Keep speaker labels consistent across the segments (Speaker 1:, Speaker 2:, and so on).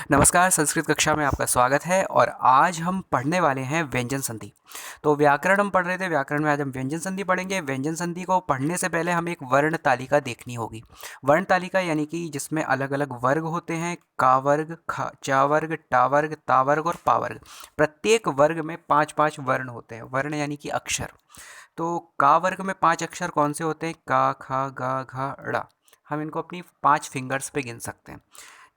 Speaker 1: नमस्कार, संस्कृत कक्षा में आपका स्वागत है और आज हम पढ़ने वाले हैं व्यंजन संधि। तो व्याकरण हम पढ़ रहे थे, व्याकरण में आज हम व्यंजन संधि पढ़ेंगे। व्यंजन संधि को पढ़ने से पहले हमें एक वर्ण तालिका देखनी होगी। वर्ण तालिका यानी कि जिसमें अलग अलग वर्ग होते हैं, का वर्ग, चा वर्ग, टा वर्ग, ता वर्ग और पा वर्ग। प्रत्येक वर्ग में 5-5 वर्ण होते हैं। वर्ण यानी कि अक्षर। तो का वर्ग में 5 अक्षर कौन से होते हैं? का, खा, गा, घा, ड़ा। हम इनको अपनी 5 फिंगर्स पे गिन सकते हैं।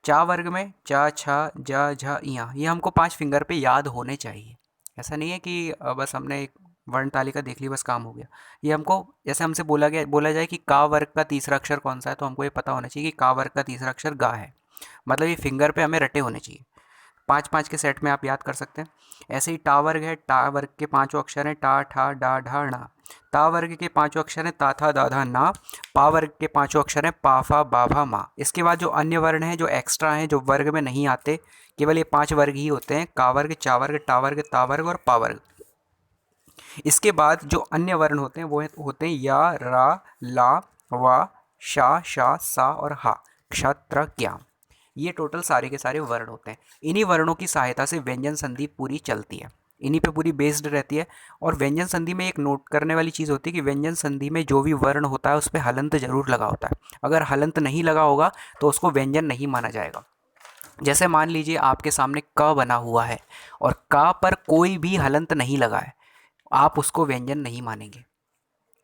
Speaker 1: चा वर्ग में चा, छा, जा, झा, इया, ये हमको 5 फिंगर पे याद होने चाहिए। ऐसा नहीं है कि बस हमने एक वर्ण तालिका देख ली बस काम हो गया। ये हमको, जैसे हमसे बोला जाए कि का वर्ग का तीसरा अक्षर कौन सा है, तो हमको ये पता होना चाहिए कि का वर्ग का तीसरा अक्षर गा है। मतलब ये फिंगर पे हमें रटे होने चाहिए। 5-5 के सेट में आप याद कर सकते हैं। ऐसे ही टा वर्ग है, टा वर्ग के 5 अक्षर हैं, टा, ठा, डा, ढा, णा। ता वर्ग के 5 अक्षर हैं, ता, था, दा, धा, ना। पा वर्ग के 5 अक्षर हैं, पा, फा, बा, भा, मा। इसके बाद जो अन्य वर्ण हैं, जो एक्स्ट्रा हैं, जो वर्ग में नहीं आते, केवल ये 5 वर्ग ही होते हैं: का वर्ग, चा वर्ग, टा वर्ग, ता वर्ग और पा वर्ग। इसके बाद जो अन्य वर्ण होते हैं वो होते हैं या, रा, ला, वा, शा, शा, सा और हा। क्षत्र, ज्ञा। ये टोटल सारे के सारे वर्ण होते हैं। इन्हीं वर्णों की सहायता से व्यंजन संधि पूरी चलती है, इन्हीं पे पूरी बेस्ड रहती है। और व्यंजन संधि में एक नोट करने वाली चीज़ होती है कि व्यंजन संधि में जो भी वर्ण होता है उस पर हलंत जरूर लगा होता है। अगर हलंत नहीं लगा होगा तो उसको व्यंजन नहीं माना जाएगा। जैसे मान लीजिए आपके सामने क बना हुआ है और का पर कोई भी हलंत नहीं लगा है, आप उसको व्यंजन नहीं मानेंगे,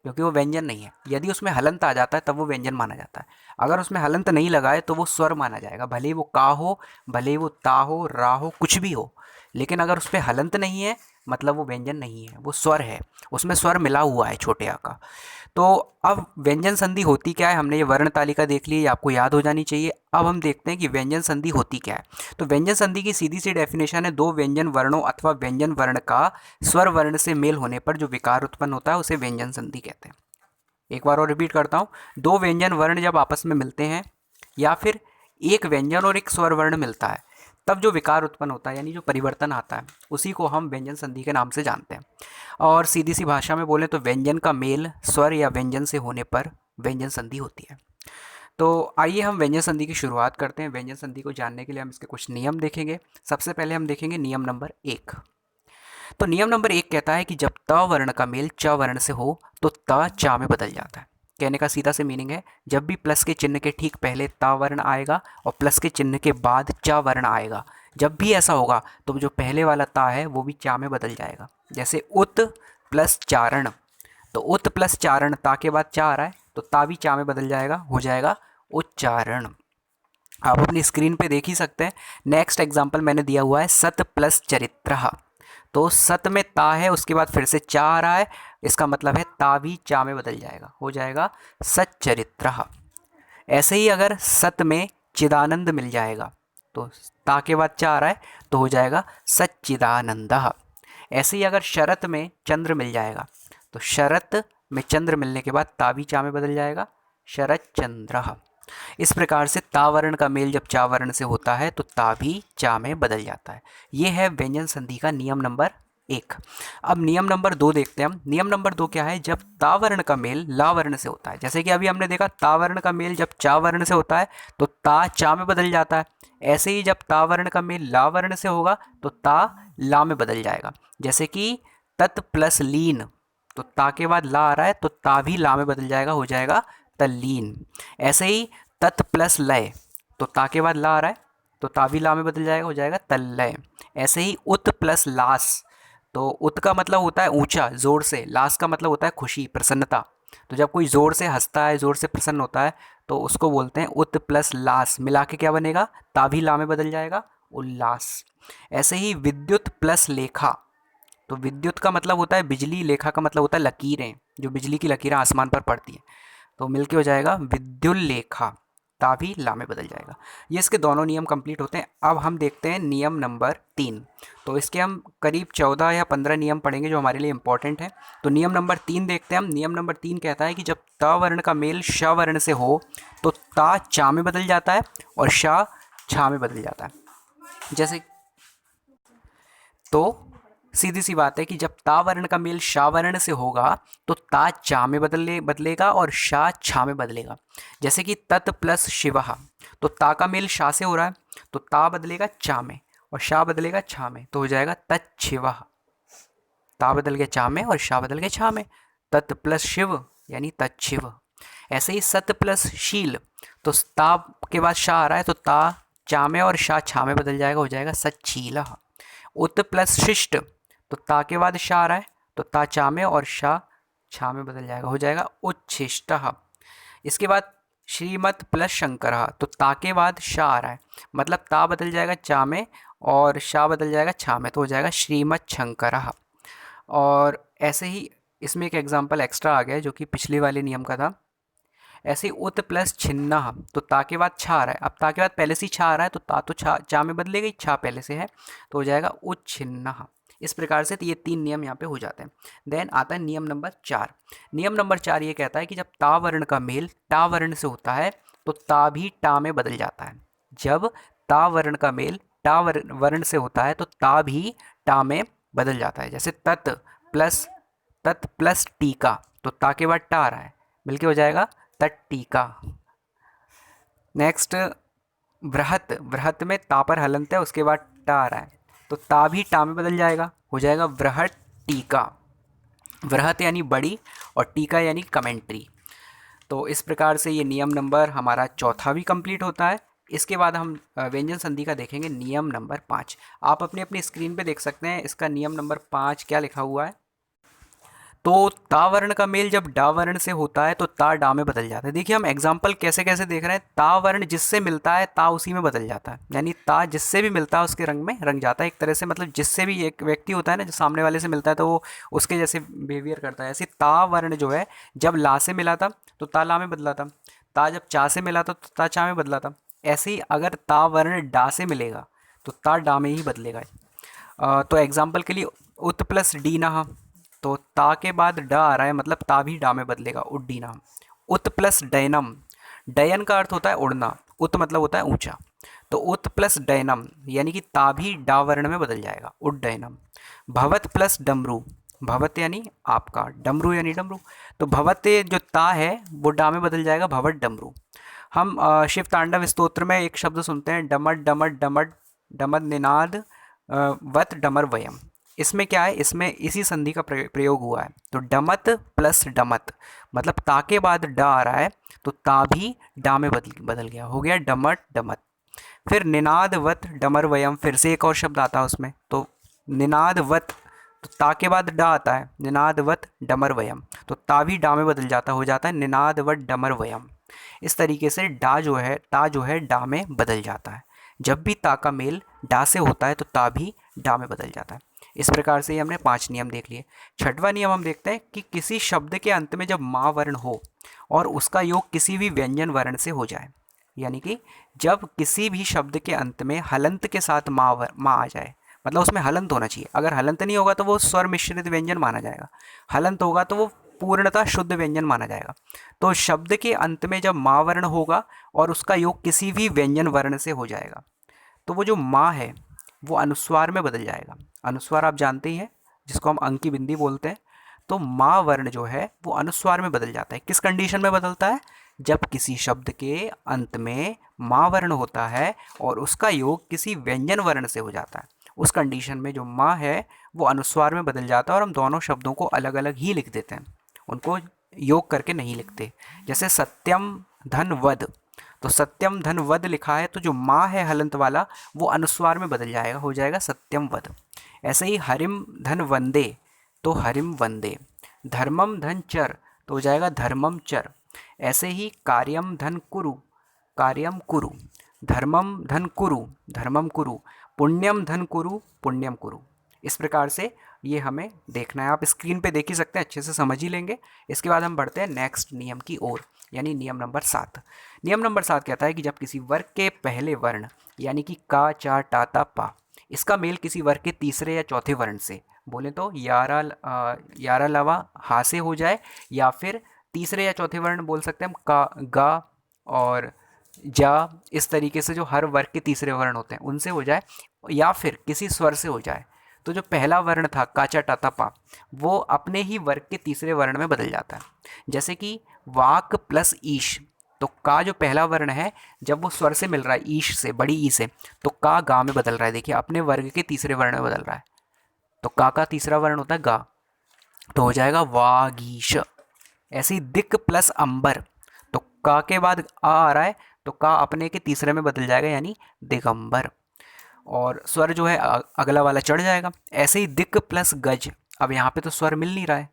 Speaker 1: क्योंकि वो व्यंजन नहीं है। यदि उसमें हलंत आ जाता है तब वो व्यंजन माना जाता है। अगर उसमें हलंत नहीं लगा है तो वो स्वर माना जाएगा, भले ही वो का हो, भले ही वो ता हो, रा हो, कुछ भी हो। लेकिन अगर उस पर हलंत नहीं है मतलब वो व्यंजन नहीं है, वो स्वर है। उसमें स्वर मिला हुआ है, छोटे आ का। तो अब व्यंजन संधि होती क्या है? हमने ये वर्ण तालिका देख ली, ये आपको याद हो जानी चाहिए। अब हम देखते हैं कि व्यंजन संधि होती क्या है। तो व्यंजन संधि की सीधी सी डेफिनेशन है: दो व्यंजन वर्णों अथवा व्यंजन वर्ण का स्वर वर्ण से मेल होने पर जो विकार उत्पन्न होता है उसे व्यंजन संधि कहते हैं। एक बार और रिपीट करता हूँ। दो व्यंजन वर्ण जब आपस में मिलते हैं या फिर एक व्यंजन और एक स्वर वर्ण मिलता है, तब जो विकार उत्पन्न होता है यानी जो परिवर्तन आता है, उसी को हम व्यंजन संधि के नाम से जानते हैं। और सीधी सी भाषा में बोलें तो व्यंजन का मेल स्वर या व्यंजन से होने पर व्यंजन संधि होती है। तो आइए हम व्यंजन संधि की शुरुआत करते हैं। व्यंजन संधि को जानने के लिए हम इसके कुछ नियम देखेंगे। सबसे पहले हम देखेंगे नियम नंबर 1। तो नियम नंबर 1 कहता है कि जब त वर्ण का मेल च वर्ण से हो तो त चा में बदल जाता है। कहने का सीधा से मीनिंग है, जब भी प्लस के चिन्ह के ठीक पहले ता वर्ण आएगा और प्लस के चिन्ह के बाद चा वर्ण आएगा, जब भी ऐसा होगा तो जो पहले वाला ता है वो भी चा में बदल जाएगा। जैसे उत प्लस चारण, तो उत प्लस चारण, ता के बाद चा आ रहा है तो ता भी चा में बदल जाएगा, हो जाएगा उच्चारण। आप अपनी स्क्रीन पे देख ही सकते हैं। नेक्स्ट एग्जाम्पल मैंने दिया हुआ है सत प्लस चरित्र। तो सत में ता है, उसके बाद फिर से चा आ रहा है, इसका मतलब है ता भी चा में बदल जाएगा, हो जाएगा सच्चरित्र। ऐसे ही अगर सत में चिदानंद मिल जाएगा तो ता के बाद चा आ रहा है तो हो जाएगा सच्चिदानंद। ऐसे ही अगर शरत में चंद्र मिल जाएगा तो शरत में चंद्र मिलने के बाद ता भी चा में बदल जाएगा, शरत चंद्र। इस प्रकार से ता वर्ण का मेल जब चा वर्ण से होता है तो ता भी चा में बदल जाता है। ये है व्यंजन संधि का नियम नंबर 1। अब नियम नंबर 2 देखते हैं हम। नियम नंबर 2 क्या है? जब ता वर्ण का मेल ला वर्ण से होता है, जैसे कि अभी हमने देखा ता वर्ण का मेल जब चा वर्ण से होता है तो ता चा में बदल जाता है। ऐसे ही जब ता वर्ण का मेल ला वर्ण से होगा तो ता ला में बदल जाएगा। जैसे कि तत् प्लस लीन, तो ता के बाद ला आ रहा है तो ता भी ला में बदल जाएगा, हो जाएगा तल्लीन। ऐसे ही तत् प्लस लय, तो ता के बाद ला आ रहा है तो ता भी ला में बदल जाएगा, हो जाएगा तल्लय। ऐसे ही उत प्लस लास, तो उत का मतलब होता है ऊंचा जोर से, लास का मतलब होता है खुशी प्रसन्नता। तो जब कोई जोर से हंसता है, जोर से प्रसन्न होता है तो उसको बोलते हैं उत प्लस लास, मिला के क्या बनेगा? ता भी ला में बदल जाएगा, उल्लास। ऐसे ही विद्युत प्लस लेखा, तो विद्युत का मतलब होता है बिजली, लेखा का मतलब होता है लकीरें, जो बिजली की लकीरें आसमान पर पड़ती हैं, तो मिलके हो जाएगा विद्युल्लेखा, ता भी ला में बदल जाएगा। ये इसके दोनों नियम कंप्लीट होते हैं। अब हम देखते हैं नियम नंबर 3। तो इसके हम करीब 14 या 15 नियम पढ़ेंगे जो हमारे लिए इंपॉर्टेंट है। तो नियम नंबर 3 देखते हैं हम। नियम नंबर 3 कहता है कि जब त वर्ण का मेल श वर्ण से हो तो ता चा में बदल जाता है और शा छा में बदल जाता है। जैसे तो सीधी सी बात है कि जब ता वर्ण का मेल शा वर्ण से होगा तो ता चा में बदलेगा और शा छा में बदलेगा। जैसे कि तत् प्लस शिवः, तो ता का मेल शा से हो रहा है तो ता बदलेगा चा में और शा बदलेगा छा में, तो हो जाएगा तच्छिवः। ता बदल गया चा में और शा बदल गया छा में, तत् प्लस शिव यानी तच्छिव। ऐसे ही सत प्लस शील, तो ता के बाद शा आ रहा है तो ता चा में और शा छा में बदल जाएगा, हो जाएगा सच्शीलः। उत प्लस शिष्ट, तो ता के बाद शा आ रहा है तो ता चा में और शा छा में बदल जाएगा, हो जाएगा उच्छिष्टः। इसके बाद श्रीमत प्लस शंकरः, तो ता के बाद शा आ रहा है, मतलब ता बदल जाएगा चा में और शा बदल जाएगा छा में, तो हो जाएगा श्रीमत शंकरः। और ऐसे ही इसमें एक एग्जाम्पल एक्स्ट्रा आ गया है जो कि पिछले वाले नियम का था। ऐसे ही उत प्लस छिन्नः, तो ता के बाद छा आ रहा है, अब ता के बाद पहले से ही छा आ रहा है तो ता तो छा चा में बदलेगा ही, छा पहले से है तो हो जाएगा उच्छिन्नः। इस प्रकार से ये 3 नियम यहाँ पे हो जाते हैं। देन आता है नियम नंबर 4। नियम नंबर 4 ये कहता है कि जब ता वर्ण का मेल टा वर्ण से होता है तो ता भी टा में बदल जाता है। जब ता वर्ण का मेल टा वर्ण से होता है तो ता भी टा में बदल जाता है। जैसे तत् प्लस टीका, तो ता के बाद टा आ रहा है, मिलके हो जाएगा तट्टीका। नेक्स्ट बृहत, बृहत में ता पर हलंत है, उसके बाद टा आ रहा है तो ता भी टा में बदल जाएगा, हो जाएगा बृहट टीका। बृहत यानी बड़ी और टीका यानी कमेंट्री। तो इस प्रकार से ये नियम नंबर हमारा चौथा भी कंप्लीट होता है। इसके बाद हम व्यंजन संधि का देखेंगे नियम नंबर 5। आप अपनी अपनी स्क्रीन पे देख सकते हैं इसका नियम नंबर 5 क्या लिखा हुआ है। तो ता वर्ण का मेल जब डा वर्ण से होता है तो ता डा में बदल जाता है। देखिए हम एग्जाम्पल कैसे कैसे देख रहे हैं, ता वर्ण जिससे मिलता है ता उसी में बदल जाता है, यानी ता जिससे भी मिलता है उसके रंग में रंग जाता है। एक तरह से मतलब जिससे भी एक व्यक्ति होता है ना, जो सामने वाले से मिलता है तो वो उसके जैसे बिहेवियर करता है। ऐसे ता वर्ण जो है जब ला से मिला था तो ता ला में बदला था, ता जब चा से मिला था तो ता चा में बदला था। ऐसे ही अगर ता वर्ण डा से मिलेगा तो ता डा में ही बदलेगा। तो एग्जाम्पल के लिए उत प्लस डी नहा, तो ता के बाद ड आ रहा है मतलब ता भी डा में बदलेगा, उड्डीना। उत प्लस डयनम, डयन का अर्थ होता है उड़ना, उत मतलब होता है ऊंचा, तो उत प्लस डयनम यानी कि ता भी डा वर्ण में बदल जाएगा, उड्डयनम। भवत प्लस डमरू, भवत यानी आपका, डमरू यानी डमरू, तो भवत जो ता है वो डा में बदल जाएगा, भवत डमरू। हम शिव तांडव स्तोत्र में एक शब्द सुनते हैं, डमट डमट डमट डमट निनाद वत डमर वयम। इसमें क्या है, इसमें इसी संधि का प्रयोग हुआ है। तो डमत प्लस डमत मतलब ता के बाद ड आ रहा है तो ता भी डा में बदल गया, हो गया डमट डमत। फिर निनादवत डमर वयम, फिर से एक और शब्द आता है उसमें, तो निनादवत, तो ता के बाद डा आता है, निनादवत डमर वयम, तो ता भी डा में बदल जाता, हो जाता है निनादवत डमर वयम। इस तरीके से डा जो है ता जो है डा में बदल जाता है। जब भी ता का मेल डा से होता है तो ता भी डा में बदल जाता है। इस प्रकार से हमने 5 नियम देख लिए। छठवां नियम हम देखते हैं कि किसी शब्द के अंत में जब माँ वर्ण हो और उसका योग किसी भी व्यंजन वर्ण से हो जाए, यानी कि जब किसी भी शब्द के अंत में हलंत के साथ माँ आ जाए, मतलब उसमें हलंत होना चाहिए। अगर हलंत नहीं होगा तो वो स्वर मिश्रित व्यंजन माना जाएगा, हलंत होगा तो वो पूर्णतः शुद्ध व्यंजन माना जाएगा। तो शब्द के अंत में जब माँ वर्ण होगा और उसका योग किसी भी व्यंजन वर्ण से हो जाएगा तो वो जो माँ है वो अनुस्वार में बदल जाएगा। अनुस्वार आप जानते ही हैं जिसको हम अंकी बिंदी बोलते हैं। तो माँ वर्ण जो है वो अनुस्वार में बदल जाता है। किस कंडीशन में बदलता है, जब किसी शब्द के अंत में माँ वर्ण होता है और उसका योग किसी व्यंजन वर्ण से हो जाता है। उस कंडीशन में जो माँ है वो अनुस्वार में बदल जाता है और हम दोनों शब्दों को अलग अलग ही लिख देते हैं, उनको योग करके नहीं लिखते। जैसे सत्यम धन वध, तो सत्यम धन वध लिखा है तो जो माँ है हलंत वाला वो अनुस्वार में बदल जाएगा, हो जाएगा सत्यम वध। ऐसे ही हरिम धन वंदे, तो हरिम वंदे। धर्मम धन चर, तो हो जाएगा धर्मम चर। ऐसे ही कार्यम धन कुरु, कार्यम कुरु। धर्मम धन कुरु, धर्मम कुरु। पुण्यम धन कुरु, पुण्यम कुरु। इस प्रकार से ये हमें देखना है। आप स्क्रीन पे देख ही सकते हैं, अच्छे से समझ ही लेंगे। इसके बाद हम बढ़ते हैं नेक्स्ट नियम की ओर, यानी नियम नंबर 7। नियम नंबर 7 कहता है कि जब किसी वर्ग के पहले वर्ण यानी कि का चा टा ता पा, इसका मेल किसी वर्ग के तीसरे या चौथे वर्ण से, बोले तो यारा लवा हा से हो जाए, या फिर तीसरे या चौथे वर्ण बोल सकते हैं हम का गा और जा, इस तरीके से जो हर वर्ग के तीसरे वर्ण होते हैं उनसे हो जाए, या फिर किसी स्वर से हो जाए, तो जो पहला वर्ण था काचा टाता पा वो अपने ही वर्ग के तीसरे वर्ण में बदल जाता है। जैसे कि वाक प्लस ईश, तो का जो पहला वर्ण है जब वो स्वर से मिल रहा है ईश से, बड़ी ई से, तो का गा में बदल रहा है। देखिए अपने वर्ग के तीसरे वर्ण में बदल रहा है। तो का तीसरा वर्ण होता है गा, तो हो जाएगा वागीश। ऐसे ही दिक प्लस अंबर, तो का के बाद आ रहा है तो का अपने के तीसरे में बदल जाएगा यानी दिगंबर, और स्वर जो है अगला वाला चढ़ जाएगा। ऐसे ही दिक प्लस गज, अब यहाँ पे तो स्वर मिल नहीं रहा है,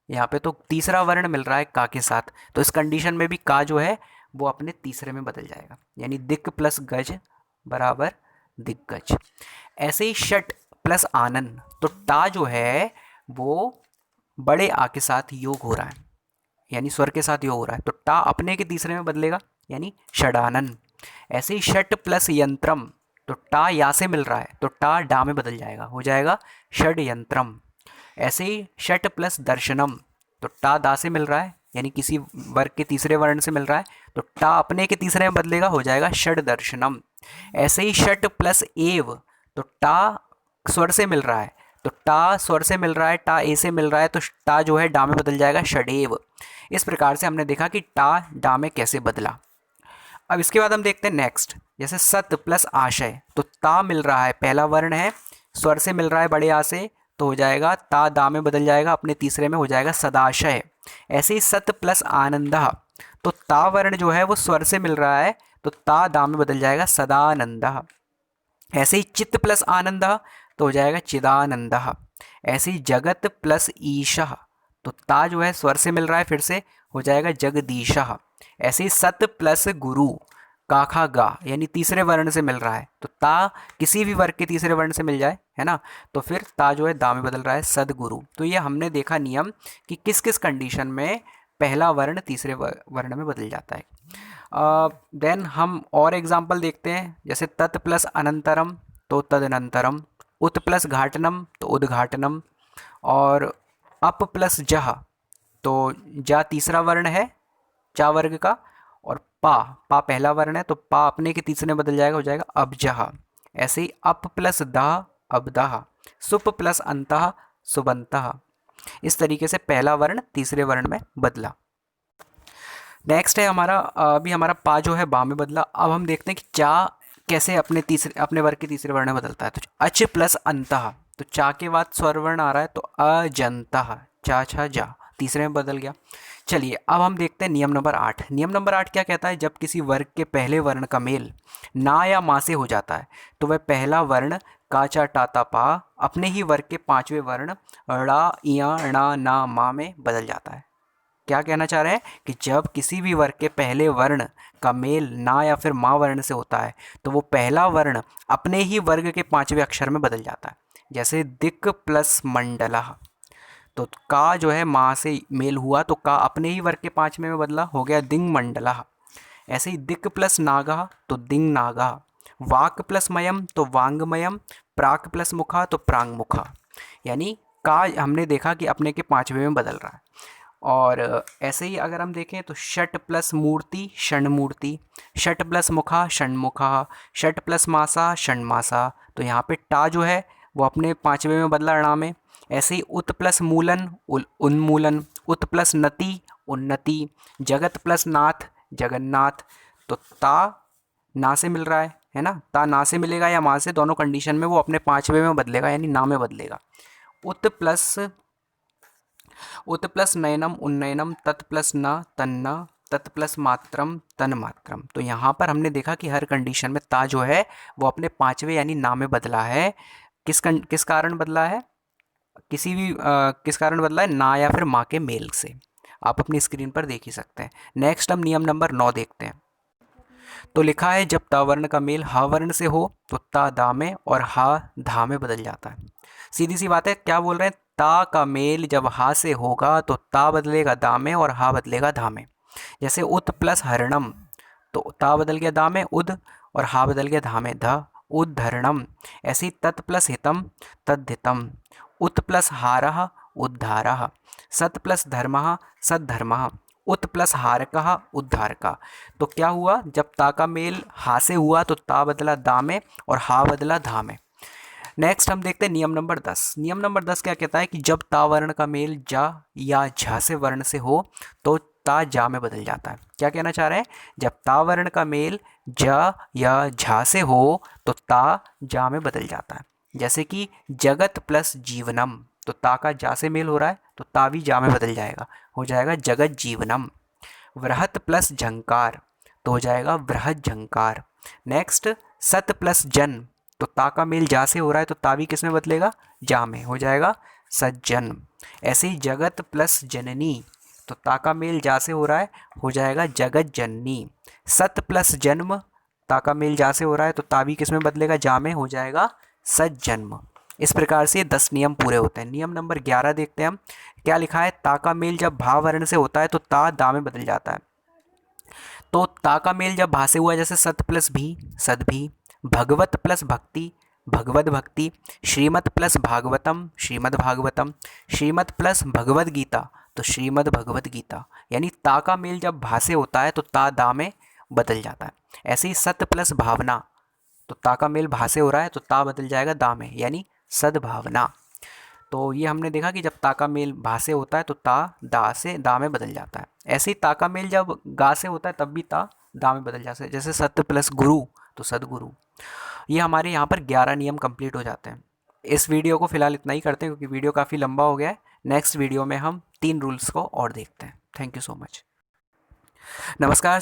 Speaker 1: यहाँ पे तो तीसरा वर्ण मिल रहा है का के साथ, तो इस कंडीशन में भी का जो है वो अपने तीसरे में बदल जाएगा यानी दिक प्लस गज बराबर दिग्गज। ऐसे ही षट प्लस आनंद, तो टा जो है वो बड़े आ के साथ योग हो रहा है यानी स्वर के साथ योग हो रहा है, तो टा अपने के तीसरे में बदलेगा यानी षडानन। ऐसे ही षट प्लस यंत्रम, तो टा या से मिल रहा है तो टा डा में बदल जाएगा, हो जाएगा षड यंत्रम। ऐसे ही षट प्लस दर्शनम, तो टा दा से मिल रहा है यानी किसी वर्ग के तीसरे वर्ण से मिल रहा है, तो टा अपने के तीसरे में बदलेगा, हो जाएगा षड दर्शनम। ऐसे ही षट प्लस एव, तो टा स्वर से मिल रहा है, तो टा स्वर से मिल रहा है, टा ए से मिल रहा है, तो टा जो है डा में बदल जाएगा षडेव। इस प्रकार से हमने देखा कि टा डा में कैसे बदला। अब इसके बाद हम देखते हैं नेक्स्ट, जैसे सत प्लस आशय, तो ता मिल रहा है, पहला वर्ण है, स्वर से मिल रहा है बड़े आ से, तो हो जाएगा ता दा में बदल जाएगा, अपने तीसरे में हो जाएगा सदाशय। ऐसे ही सत प्लस आनंद, तो ता वर्ण जो है वो स्वर से मिल रहा है, तो ता दा में बदल जाएगा सदानंद। ऐसे ही चित्त प्लस आनंद, तो हो जाएगा चिदानंद। ऐसे ही जगत प्लस ईशा, तो ता जो है स्वर से मिल रहा है, फिर से हो जाएगा जगदीशा। ऐसे ही सत प्लस गुरु, काखा गा यानी तीसरे वर्ण से मिल रहा है, तो ता किसी भी वर्ग के तीसरे वर्ण से मिल जाए, है ना, तो फिर ता जो है दा में बदल रहा है सदगुरु। तो ये हमने देखा नियम कि किस किस कंडीशन में पहला वर्ण तीसरे वर्ण में बदल जाता है। देन हम और एग्जाम्पल देखते हैं, जैसे तत् प्लस अनंतरम, तो तदनंतरम, उत प्लस घाटनम, तो उद्घाटनम, और अप प्लस जह, तो जा तीसरा वर्ण है चा वर्ग का, और पा पहला वर्ण है, तो पा अपने के तीसरे में बदल जाएगा, हो जाएगा अबजह। ऐसे ही अप प्लस दाह अबदाह, सुप प्लस अंतः सुबंतः। इस तरीके से पहला वर्ण तीसरे वर्ण में बदला। नेक्स्ट है हमारा, अभी हमारा पा जो है बा में बदला। अब हम देखते हैं कि चा कैसे अपने वर्ग के तीसरे वर्ण में बदलता है। तो अच प्लस अंतः, तो चा के बाद स्वर वर्ण आ रहा है, तो अजंतः, चा छा जा तीसरे में बदल गया। चलिए अब हम देखते हैं नियम नंबर 8। नियम नंबर 8 क्या कहता है, जब किसी वर्ग के पहले वर्ण का मेल ना या मा से हो जाता है, तो वह पहला वर्ण का चा टा ता पा अपने ही वर्ग के पांचवें वर्ण ड़ा इया णा ना मा में बदल जाता है। क्या कहना चाह रहे हैं कि जब किसी भी वर्ग के पहले वर्ण का मेल ना या फिर मा वर्ण से होता है, तो वो पहला वर्ण अपने ही वर्ग के पांचवें अक्षर में बदल जाता है। जैसे दिक प्लस मंडला, तो का जो है माँ से मेल हुआ, तो का अपने ही वर्ग के पांचवें में बदला, हो गया दिंग मंडला। ऐसे ही दिक प्लस नागा, तो दिंग नागा। वाक प्लस मयम, तो वांगमयम। प्राक प्लस मुखा, तो प्रांग मुखा। यानी का हमने देखा कि अपने के पांचवें में बदल रहा है। और ऐसे ही अगर हम देखें तो षट प्लस मूर्ति षण्मूर्ति, षट प्लस मुखा षण्मुखा, षट प्लस मासा षण्मासा। तो यहाँ पे टा जो है वो अपने पांचवें में बदला णा में। ऐसे ही उत प्लस मूलन उन्मूलन, उत प्लस नति उन्नति, जगत प्लस नाथ जगन्नाथ। तो ता ना से मिल रहा है ना, ता ना से मिलेगा या माँ से, दोनों कंडीशन में वो अपने पांचवें में बदलेगा यानी ना में बदलेगा। उत प्लस नयनम उन्नयनम, तत् प्लस न तन्ना, तत् प्लस मात्रम तन मात्रम। तो यहाँ पर हमने देखा कि हर कंडीशन में ता जो है वो अपने पांचवें यानी ना में बदला है। किस कारण बदला है, किस कारण बदला है, ना या फिर माँ के मेल से। आप अपनी स्क्रीन पर देख ही सकते हैं। नेक्स्ट हम नियम नंबर 9 देखते हैं। तो लिखा है जब ता वर्ण का मेल हा वर्ण से हो तो ता दा में और हा धा में बदल जाता है। सीधी सी बात है, क्या बोल रहे हैं, ता का मेल जब हा से होगा तो ता बदलेगा दा में और हा बदलेगा धा में। जैसे उत प्लस हरणम, तो ता बदल गया दा में उद, और हा बदल गया धा में ध उद्धरणम। ऐसे ही तत् प्लस हितम तद्धितम, उत प्लस हारः उद्धारः, सत प्लस धर्मः सद्धर्मः, उत प्लस हारकः उद्धारका। तो क्या हुआ, जब ता का मेल हा से हुआ तो ता बदला दा में और हा बदला धा में। नेक्स्ट हम देखते हैं नियम नंबर 10। नियम नंबर 10 क्या कहता है कि जब ता वर्ण का मेल जा या झा से वर्ण से हो तो ता जा में बदल जाता है। क्या कहना चाह रहे हैं? जब ता वर्ण का मेल ज या झा से हो तो ता जा में बदल जाता है। जैसे कि जगत प्लस जीवनम, तो ता का जा से मेल हो रहा है तो ता भी जा में बदल जाएगा, हो जाएगा जगत जीवनम। वृहत प्लस झंकार तो हो जाएगा वृहत झंकार। नेक्स्ट सत प्लस जन, तो ता का मेल जा से हो रहा है तो ता भी किस में बदलेगा? जा में, हो जाएगा सज्जन। ऐसे ही जगत प्लस जननी, तो ता का मेल जा से हो रहा है, हो जाएगा जगत जननी। सत प्लस जन्म, ता का मेल जा से हो रहा है तो ता भी किस में बदलेगा? जा में, हो जाएगा सज्जन्म। इस प्रकार से 10 नियम पूरे होते हैं। नियम नंबर 11 देखते हैं हम। क्या लिखा है? ता का मेल जब भा वर्ण से होता है तो ता दा में बदल जाता है। तो ता का मेल जब भा से हुआ, जैसे सत प्लस भी सदभी, भगवत प्लस भक्ति भगवत भक्ति, श्रीमत प्लस भागवतम श्रीमद् भागवतम, श्रीमत प्लस भगवत गीता तो श्रीमद् भगवत गीता। यानी ता का मेल जब भा से होता है तो ता दा में बदल जाता है। ऐसे ही सत प्लस भावना, तो ता का मेल भा से हो रहा है तो ता बदल जाएगा दा में, यानी सद्भावना। तो ये हमने देखा कि जब ता का मेल भा से होता है तो ता दा से दा में बदल जाता है। ऐसे ही ता का मेल जब गा से होता है तब भी ता दा में बदल जाता है, जैसे सत्य प्लस गुरु तो सदगुरु। ये हमारे यहाँ पर 11 नियम कंप्लीट हो जाते हैं। इस वीडियो को फिलहाल इतना ही करते हैं क्योंकि वीडियो काफ़ी लंबा हो गया है। नेक्स्ट वीडियो में हम 3 रूल्स को और देखते हैं। Thank you so much. नमस्कार।